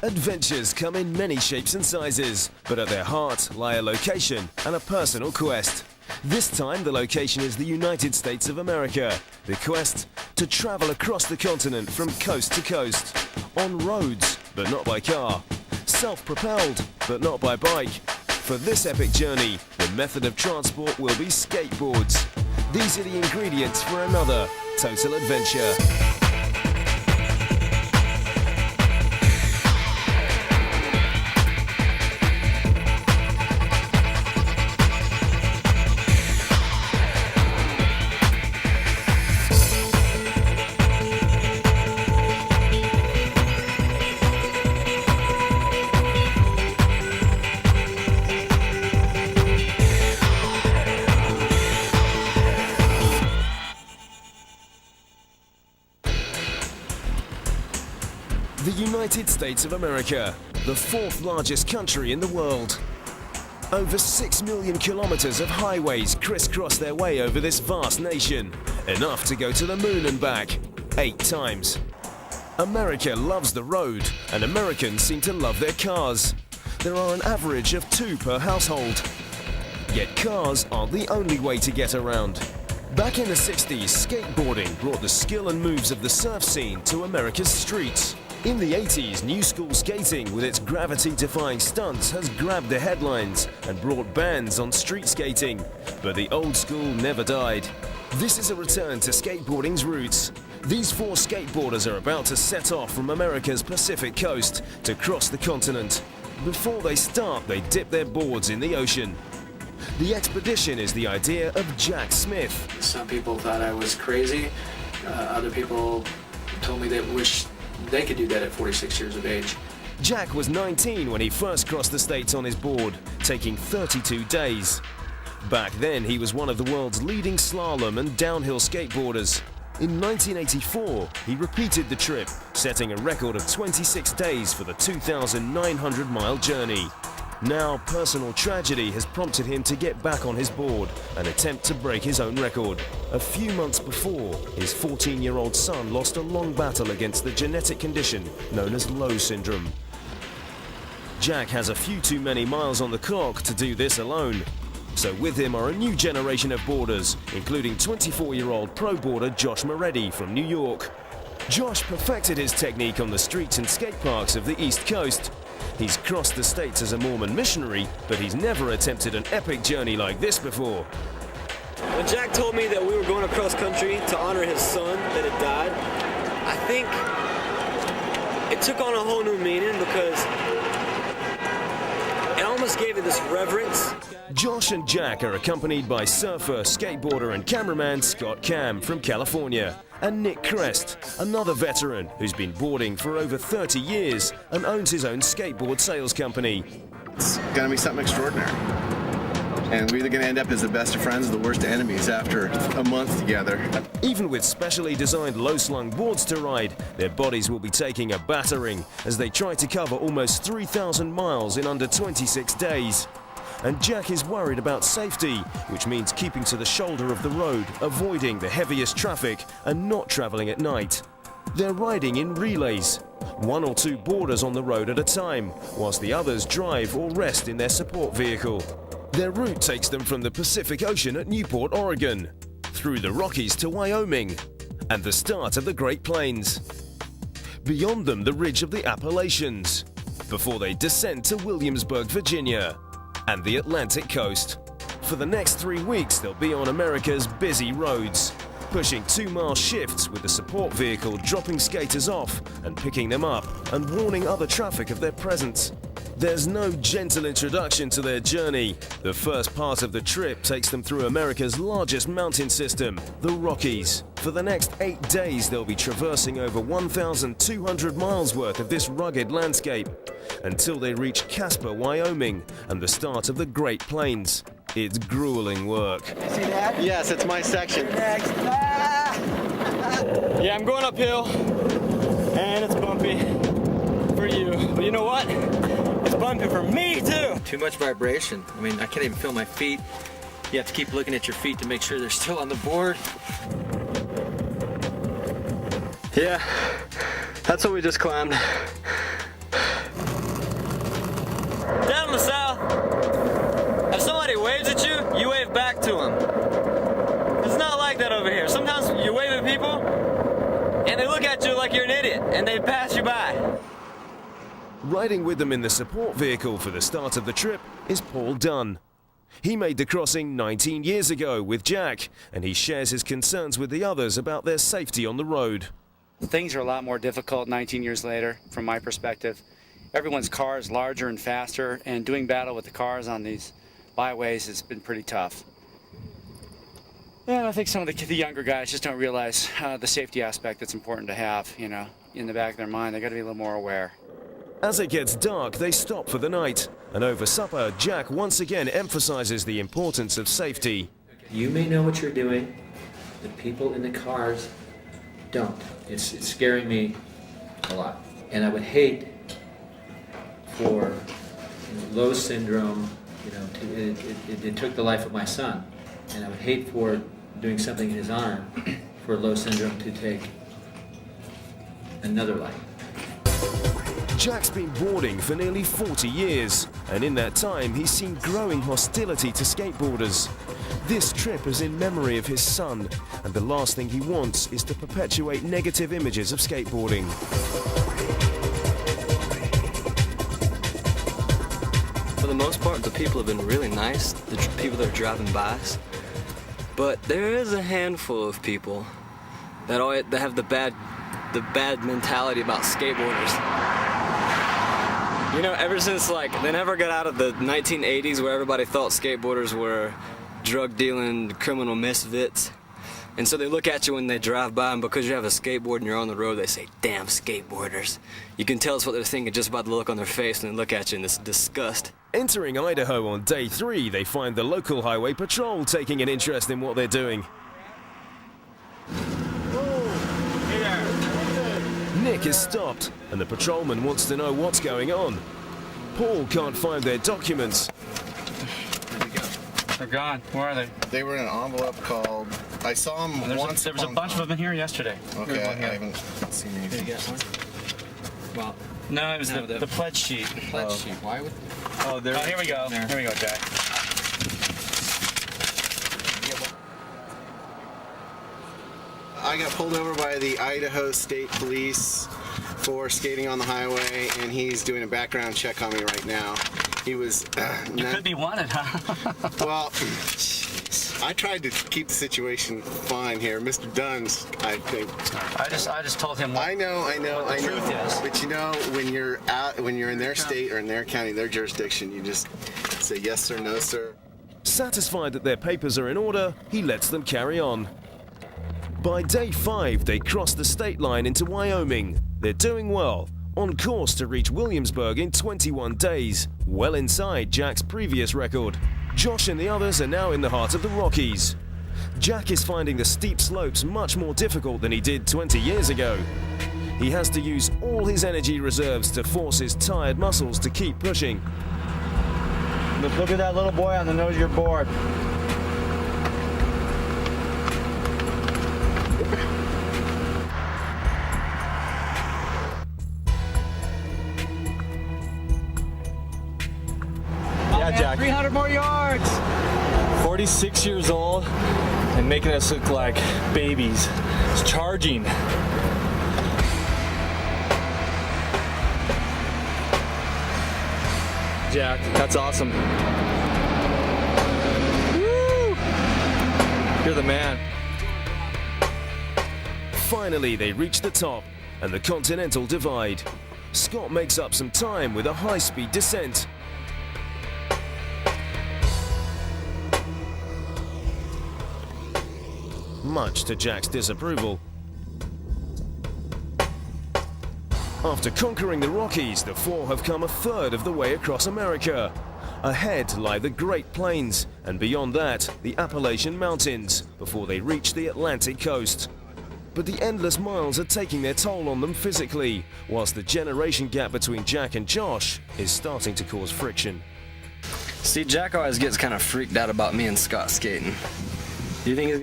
Adventures come in many shapes and sizes, but at their heart lie a location and a personal quest. This time the location is the United States of America. The quest to travel across the continent from coast to coast. On roads, but not by car. Self-propelled, but not by bike. For this epic journey, the method of transport will be skateboards. These are the ingredients for another total adventure. The United States of America, the fourth largest country in the world. Over 6 million kilometers of highways crisscross their way over this vast nation, enough to go to the moon and back 8 times. America loves the road, and Americans seem to love their cars. There are an average of 2 per household. Yet cars aren't the only way to get around. Back in the 60s, skateboarding brought the skill and moves of the surf scene to America's streets. In the 80s, new school skating with its gravity-defying stunts has grabbed the headlines and brought bans on street skating. But the old school never died. This is a return to skateboarding's roots. These 4 skateboarders are about to set off from America's Pacific coast to cross the continent. Before they start, they dip their boards in the ocean. The expedition is the idea of Jack Smith. Some people thought I was crazy. Other people told me they wish they could do that at 46 years of age. Jack was 19 when he first crossed the States on his board, taking 32 days. Back then, he was one of the world's leading slalom and downhill skateboarders. In 1984, he repeated the trip, setting a record of 26 days for the 2,900-mile journey. Now, personal tragedy has prompted him to get back on his board and attempt to break his own record. A few months before, his 14-year-old son lost a long battle against the genetic condition known as Lowe syndrome. Jack has a few too many miles on the clock to do this alone. So with him are a new generation of boarders, including 24-year-old pro boarder Josh Moretti from New York. Josh perfected his technique on the streets and skate parks of the East Coast. He's crossed the States as a Mormon missionary, but he's never attempted an epic journey like this before. When Jack told me that we were going across country to honor his son that had died, I think it took on a whole new meaning because it almost gave it this reverence. Josh and Jack are accompanied by surfer, skateboarder and cameraman Scott Cam from California, and Nick Crest, another veteran who's been boarding for over 30 years and owns his own skateboard sales company. It's gonna be something extraordinary. And we're either gonna end up as the best of friends or the worst of enemies after a month together. Even with specially designed low-slung boards to ride, their bodies will be taking a battering as they try to cover almost 3,000 miles in under 26 days. And Jack is worried about safety, which means keeping to the shoulder of the road, avoiding the heaviest traffic and not traveling at night. They're riding in relays, 1 or 2 boarders on the road at a time, whilst the others drive or rest in their support vehicle. Their route takes them from the Pacific Ocean at Newport, Oregon, through the Rockies to Wyoming, and the start of the Great Plains. Beyond them, the ridge of the Appalachians, before they descend to Williamsburg, Virginia, and the Atlantic coast. For the next 3 weeks, they'll be on America's busy roads, pushing 2-mile shifts with the support vehicle dropping skaters off and picking them up and warning other traffic of their presence. There's no gentle introduction to their journey. The first part of the trip takes them through America's largest mountain system, the Rockies. For the next 8 days, they'll be traversing over 1,200 miles worth of this rugged landscape until they reach Casper, Wyoming, and the start of the Great Plains. It's grueling work. See that? Yes, it's my section. Next. Ah! Yeah, I'm going uphill, and it's bumpy for you. But you know what? It's bumpy for me, too. Too much vibration. I mean, I can't even feel my feet. You have to keep looking at your feet to make sure they're still on the board. Yeah, that's what we just climbed. like you're an idiot, and they pass you by. Riding with them in the support vehicle for the start of the trip is Paul Dunn. He made the crossing 19 years ago with Jack, and he shares his concerns with the others about their safety on the road. Things are a lot more difficult 19 years later, from my perspective. Everyone's car is larger and faster, and doing battle with the cars on these byways has been pretty tough. And I think some of the younger guys just don't realize the safety aspect that's important to have, you know, in the back of their mind. They got to be a little more aware. As it gets dark, they stop for the night, and over supper, Jack once again emphasizes the importance of safety. You may know what you're doing, the people in the cars don't. It's scaring me a lot. And I would hate for Lowe syndrome, you know, it took the life of my son. And I would hate for doing something in his arm for Lowe syndrome to take another life. Jack's been boarding for nearly 40 years, and in that time he's seen growing hostility to skateboarders. This trip is in memory of his son, and the last thing he wants is to perpetuate negative images of skateboarding. For the most part, the people have been really nice, the people that are driving by us. But there is a handful of people that have the bad mentality about skateboarders. You know, ever since, like, they never got out of the 1980s where everybody thought skateboarders were drug-dealing criminal misfits. And so they look at you when they drive by, and because you have a skateboard and you're on the road, they say, "Damn skateboarders." You can tell us what they're thinking just by the look on their face when they look at you, and it's disgust. Entering Idaho on day 3, they find the local highway patrol taking an interest in what they're doing. Nick is stopped, and the patrolman wants to know what's going on. Paul can't find their documents. Where'd they go? They're gone. Where are they? They were in an envelope called. I saw them once. There was a bunch of them in here yesterday. Okay, I haven't seen anything. Well, No, it was the pledge sheet. pledge sheet. Why would? Oh, here we go. Here we go, Jack. I got pulled over by the Idaho State Police for skating on the highway, and he's doing a background check on me right now. He was. You could be wanted, huh? Well, I tried to keep the situation fine here. Mr. Dunn's, I think. I just told him. I know. the truth is. But you know, when you're in their state or in their county, their jurisdiction, you just say yes sir, no sir. Satisfied that their papers are in order, he lets them carry on. By day 5, they cross the state line into Wyoming. They're doing well, on course to reach Williamsburg in 21 days, well inside Jack's previous record. Josh and the others are now in the heart of the Rockies. Jack is finding the steep slopes much more difficult than he did 20 years ago. He has to use all his energy reserves to force his tired muscles to keep pushing. Look at that little boy on the nose of your board. Yeah, Jack. 300 more yards. 46 years old and making us look like babies. It's charging. Jack, that's awesome. Woo! You're the man. Finally, they reach the top and the Continental Divide. Scott makes up some time with a high-speed descent. Much to Jack's disapproval. After conquering the Rockies, the four have come a third of the way across America. Ahead lie the Great Plains, and beyond that, the Appalachian Mountains, before they reach the Atlantic coast. But the endless miles are taking their toll on them physically, whilst the generation gap between Jack and Josh is starting to cause friction. See, Jack always gets kind of freaked out about me and Scott skating. Do you think